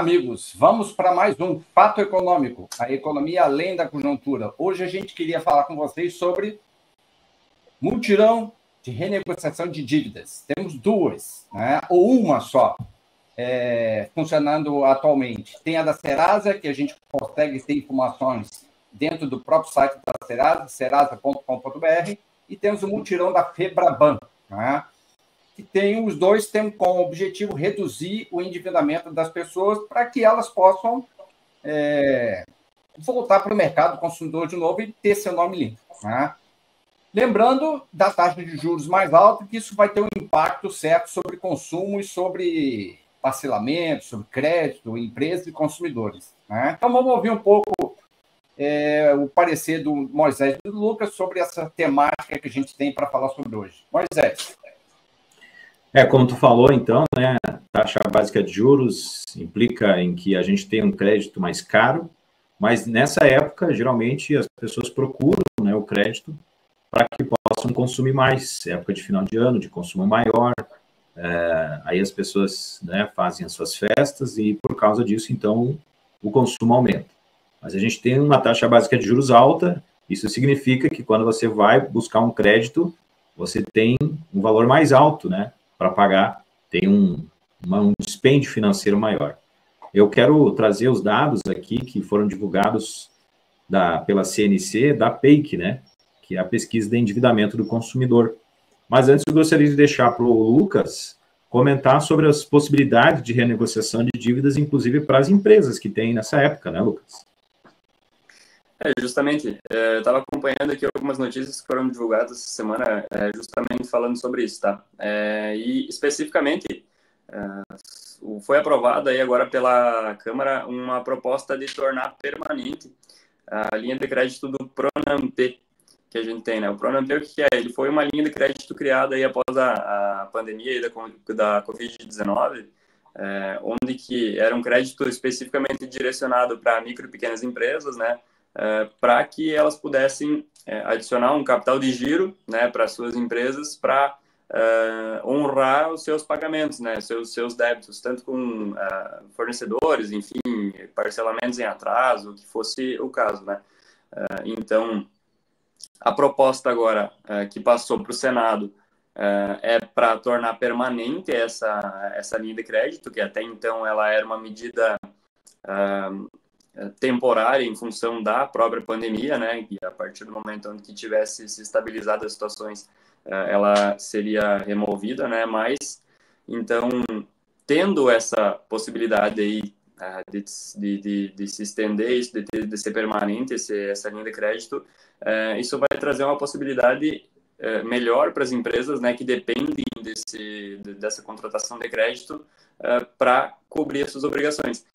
Olá, amigos. Vamos para mais um Fato Econômico, a economia além da conjuntura. Hoje a gente queria falar com vocês sobre mutirão de renegociação de dívidas. Temos duas, né? Ou uma só, funcionando atualmente. Tem a da Serasa, que a gente consegue ter informações dentro do próprio site da Serasa, serasa.com.br, e temos o mutirão da Febraban, né? Que os dois têm como objetivo reduzir o endividamento das pessoas para que elas possam voltar para o mercado consumidor de novo e ter seu nome limpo, né? Lembrando da taxa de juros mais alta, que isso vai ter um impacto certo sobre consumo e sobre parcelamento, sobre crédito, empresas e consumidores, né? Então vamos ouvir um pouco o parecer do Moisés e do Lucas sobre essa temática que a gente tem para falar sobre hoje. Moisés. Como tu falou, então, né, taxa básica de juros implica em que a gente tem um crédito mais caro, mas nessa época, geralmente, as pessoas procuram, né, o crédito para que possam consumir mais, época de final de ano, de consumo maior, aí as pessoas, né, fazem as suas festas e, por causa disso, então, o consumo aumenta. Mas a gente tem uma taxa básica de juros alta, isso significa que quando você vai buscar um crédito, você tem um valor mais alto, né, para pagar, tem um dispêndio financeiro maior. Eu quero trazer os dados aqui que foram divulgados pela CNC, da PEIC, né, que é a pesquisa de endividamento do consumidor. Mas antes eu gostaria de deixar para o Lucas comentar sobre as possibilidades de renegociação de dívidas, inclusive para as empresas que tem nessa época, né, Lucas? Justamente, eu estava acompanhando aqui algumas notícias que foram divulgadas essa semana, justamente falando sobre isso, tá? E especificamente, foi aprovada aí agora pela Câmara uma proposta de tornar permanente a linha de crédito do Pronampe, que a gente tem, né? O Pronampe, o que é? Ele foi uma linha de crédito criada aí após a pandemia aí da Covid-19, onde que era um crédito especificamente direcionado para micro e pequenas empresas, né? Para que elas pudessem adicionar um capital de giro, né, para suas empresas, para honrar os seus pagamentos, né, seus débitos, tanto com fornecedores, enfim, parcelamentos em atraso, que fosse o caso, né. Então, a proposta agora que passou para o Senado é para tornar permanente essa linha de crédito, que até então ela era uma medida temporária em função da própria pandemia, né? E a partir do momento onde que tivesse se estabilizado as situações, ela seria removida, né? Mas, então, tendo essa possibilidade aí de se estender isso, de ser permanente essa linha de crédito, isso vai trazer uma possibilidade melhor para as empresas, né? Que dependem dessa contratação de crédito para cobrir as suas obrigações.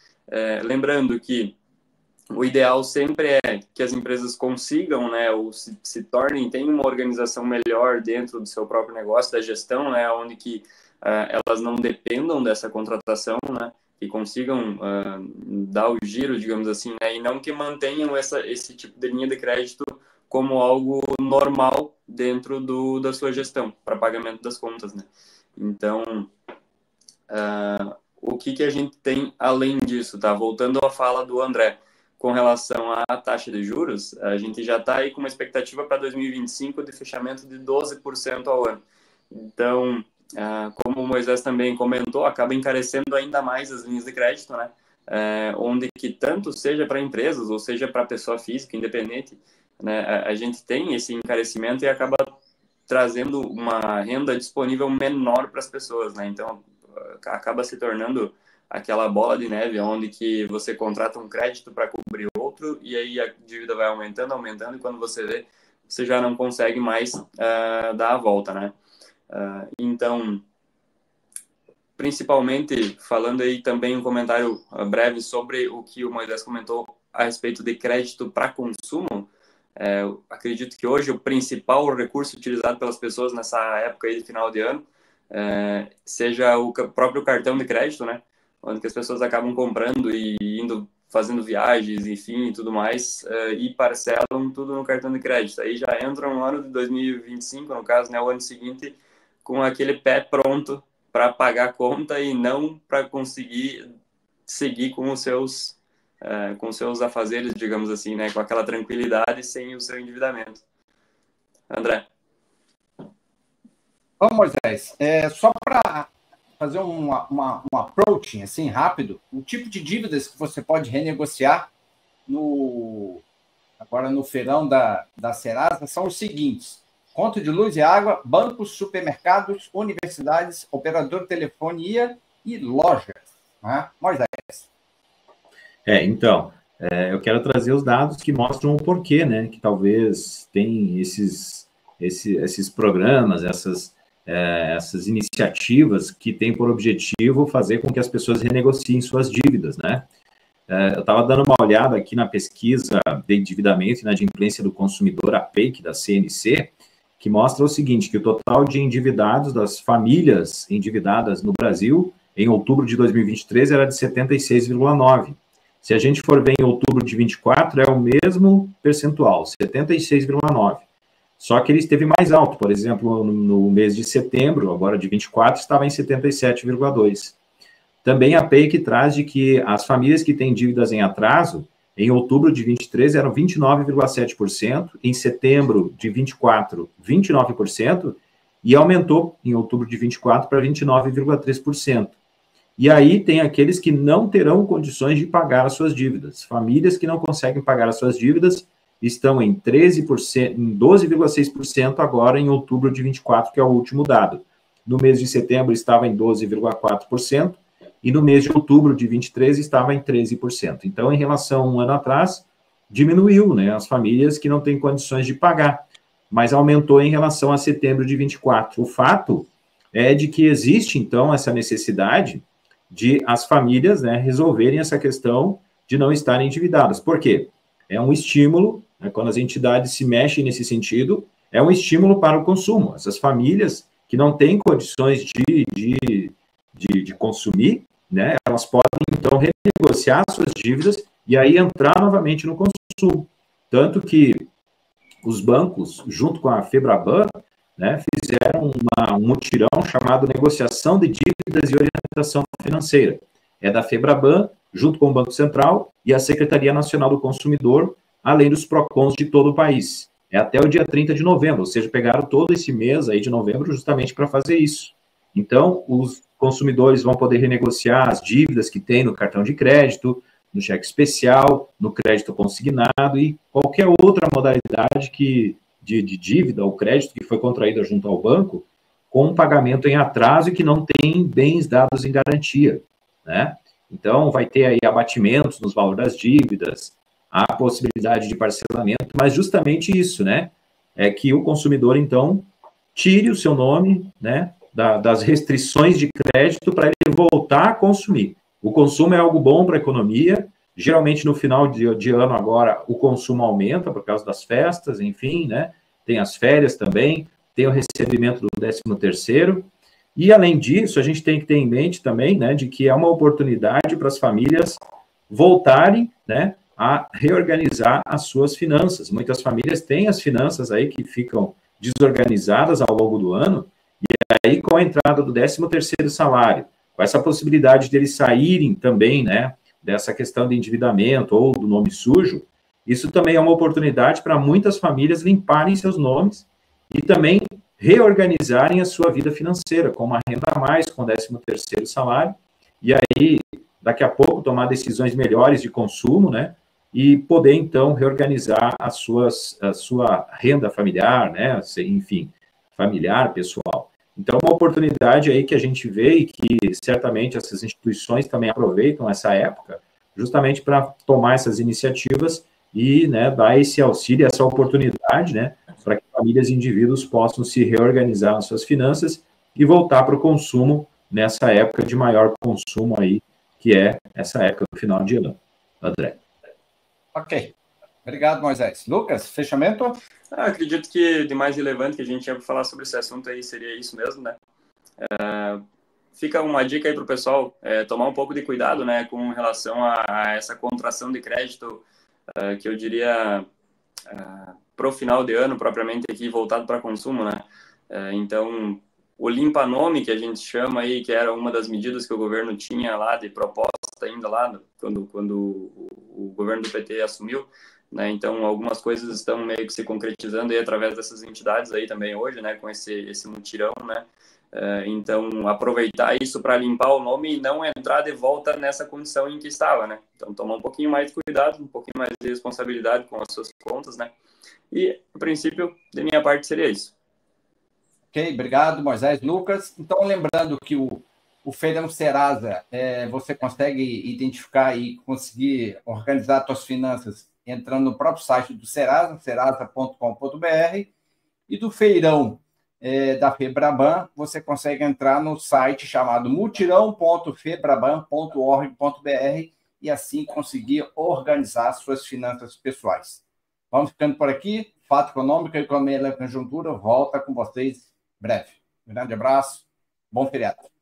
Lembrando que o ideal sempre é que as empresas consigam, né, ou se tornem, tenham uma organização melhor dentro do seu próprio negócio, da gestão, né, onde que elas não dependam dessa contratação, né, e consigam dar o giro, digamos assim, né, e não que mantenham esse tipo de linha de crédito como algo normal dentro da sua gestão, para pagamento das contas, né. Então, o que a gente tem além disso, tá? Voltando à fala do André, com relação à taxa de juros, a gente já está aí com uma expectativa para 2025 de fechamento de 12% ao ano. Então, como o Moisés também comentou, acaba encarecendo ainda mais as linhas de crédito, né? Onde que tanto seja para empresas ou seja para pessoa física, independente, né? A gente tem esse encarecimento e acaba trazendo uma renda disponível menor para as pessoas, né? Então, acaba se tornando aquela bola de neve, onde que você contrata um crédito para cobrir outro, e aí a dívida vai aumentando, e quando você vê, você já não consegue mais dar a volta, né? Então, principalmente, falando aí também um comentário breve sobre o que o Moisés comentou a respeito de crédito para consumo, acredito que hoje o principal recurso utilizado pelas pessoas nessa época aí de final de ano seja o próprio cartão de crédito, né? Onde que as pessoas acabam comprando e indo, fazendo viagens, enfim, e tudo mais, e parcelam tudo no cartão de crédito. Aí já entram no ano de 2025, no caso, né, o ano seguinte, com aquele pé pronto para pagar a conta e não para conseguir seguir com os seus afazeres, digamos assim, né? Com aquela tranquilidade sem o seu endividamento. André. Bom, Moisés, só para fazer um approaching assim rápido, o tipo de dívidas que você pode renegociar agora no feirão da Serasa são os seguintes: conta de luz e água, bancos, supermercados, universidades, operador de telefonia e lojas. Né? Moisés. Então, eu quero trazer os dados que mostram o porquê, né? Que talvez tem esses programas, essas iniciativas que têm por objetivo fazer com que as pessoas renegociem suas dívidas, né? Eu estava dando uma olhada aqui na pesquisa de endividamento e inadimplência do consumidor, a PEIC, da CNC, que mostra o seguinte, que o total de endividados das famílias endividadas no Brasil, em outubro de 2023, era de 76,9%. Se a gente for ver em outubro de 24, é o mesmo percentual, 76,9%. Só que ele esteve mais alto, por exemplo, no mês de setembro, agora de 24, estava em 77,2%. Também a PEIC traz de que as famílias que têm dívidas em atraso, em outubro de 23, eram 29,7%, em setembro de 24, 29%, e aumentou em outubro de 24 para 29,3%. E aí tem aqueles que não terão condições de pagar as suas dívidas. Famílias que não conseguem pagar as suas dívidas estão em 13%, em 12,6% agora em outubro de 24, que é o último dado. No mês de setembro estava em 12,4%, e no mês de outubro de 23 estava em 13%. Então, em relação a um ano atrás, diminuiu, né, as famílias que não têm condições de pagar, mas aumentou em relação a setembro de 24. O fato é de que existe, então, essa necessidade de as famílias, né, resolverem essa questão de não estarem endividadas. Por quê? É um estímulo, né, quando as entidades se mexem nesse sentido, é um estímulo para o consumo. Essas famílias que não têm condições de consumir, né, elas podem, então, renegociar suas dívidas e aí entrar novamente no consumo. Tanto que os bancos, junto com a Febraban, né, fizeram um mutirão chamado Negociação de Dívidas e Orientação Financeira. É da Febraban, junto com o Banco Central e a Secretaria Nacional do Consumidor, além dos PROCONs de todo o país. É até o dia 30 de novembro, ou seja, pegaram todo esse mês aí de novembro justamente para fazer isso. Então, os consumidores vão poder renegociar as dívidas que tem no cartão de crédito, no cheque especial, no crédito consignado e qualquer outra modalidade de dívida ou crédito que foi contraída junto ao banco com pagamento em atraso e que não tem bens dados em garantia, né? Então, vai ter aí abatimentos nos valores das dívidas, a possibilidade de parcelamento, mas justamente isso, né? É que o consumidor, então, tire o seu nome, né, das restrições de crédito para ele voltar a consumir. O consumo é algo bom para a economia. Geralmente, no final de ano agora, o consumo aumenta por causa das festas, enfim, né? Tem as férias também, tem o recebimento do 13º. E, além disso, a gente tem que ter em mente também, né, de que é uma oportunidade para as famílias voltarem, né, a reorganizar as suas finanças. Muitas famílias têm as finanças aí que ficam desorganizadas ao longo do ano, e aí, com a entrada do 13º salário, com essa possibilidade de eles saírem também, né, dessa questão de endividamento ou do nome sujo, isso também é uma oportunidade para muitas famílias limparem seus nomes e também reorganizarem a sua vida financeira, com uma renda a mais, com o 13º salário, e aí, daqui a pouco, tomar decisões melhores de consumo, né, e poder, então, reorganizar a sua renda familiar, né, enfim, familiar, pessoal. Então, uma oportunidade aí que a gente vê e que certamente essas instituições também aproveitam essa época, justamente para tomar essas iniciativas e, né, dar esse auxílio, essa oportunidade, né, para que famílias e indivíduos possam se reorganizar nas suas finanças e voltar para o consumo nessa época de maior consumo aí, que é essa época do final de ano. André. Ok. Obrigado, Moisés. Lucas, fechamento? Acredito que de mais relevante que a gente tinha para falar sobre esse assunto aí seria isso mesmo, né? Fica uma dica aí para o pessoal tomar um pouco de cuidado, né, com relação a essa contração de crédito, que eu diria para o final de ano, propriamente aqui, voltado para consumo, né? Então, o limpa-nome, que a gente chama aí, que era uma das medidas que o governo tinha lá de proposta proposta ainda lá, quando o governo do PT assumiu, né? Então, algumas coisas estão meio que se concretizando aí através dessas entidades aí também hoje, né? Com esse mutirão, né? Então, aproveitar isso para limpar o nome e não entrar de volta nessa condição em que estava, né? Então, tomar um pouquinho mais de cuidado, um pouquinho mais de responsabilidade com as suas contas, né? E, a princípio, de minha parte, seria isso. Ok, obrigado, Moisés. Lucas, então, lembrando que o Feirão Serasa, você consegue identificar e conseguir organizar suas finanças entrando no próprio site do Serasa, serasa.com.br, e do Feirão da Febraban, você consegue entrar no site chamado mutirão.febraban.org.br e assim conseguir organizar suas finanças pessoais. Vamos ficando por aqui. Fato Econômico, Economia e Conjuntura volta com vocês breve. Um grande abraço, bom feriado.